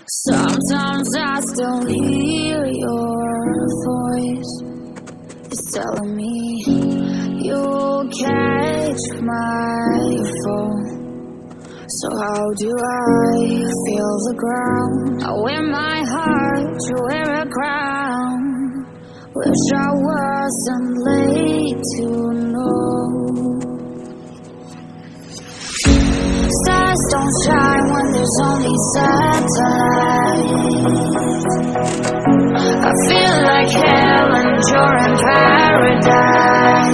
Sometimes I still hear your voice. It's telling me you'll catch my fall. So how do I feel the ground? I wear my heart to wear a crown. Wish I wasn't late to know. Stars don't shine when there's only satellites. I feel like hell and you're in paradise.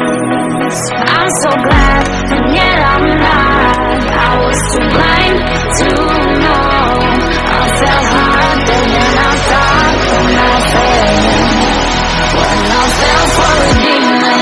I'm so glad, and yet I'm not. I was too blind to know. I felt harder than I thought when I fell for a demon.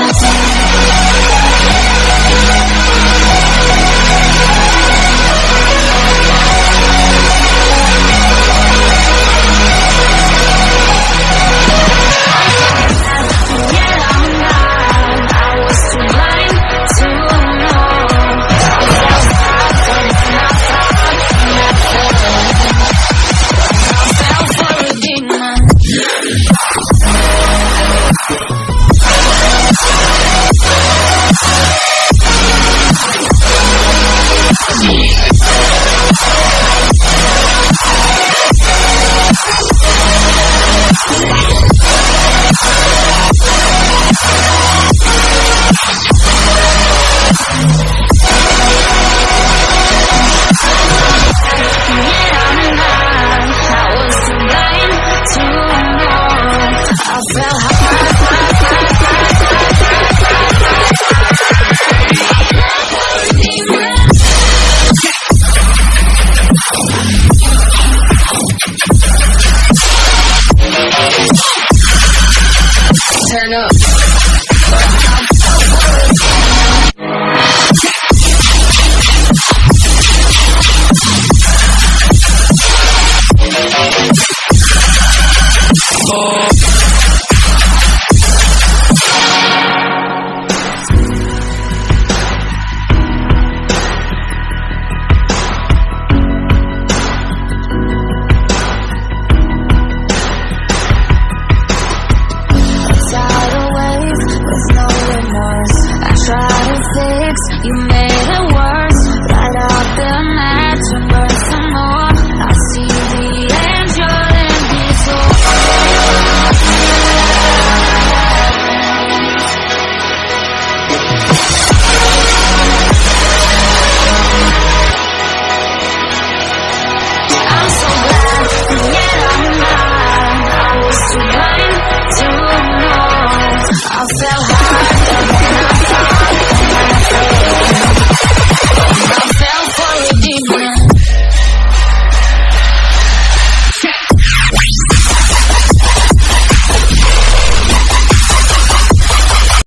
Turn up.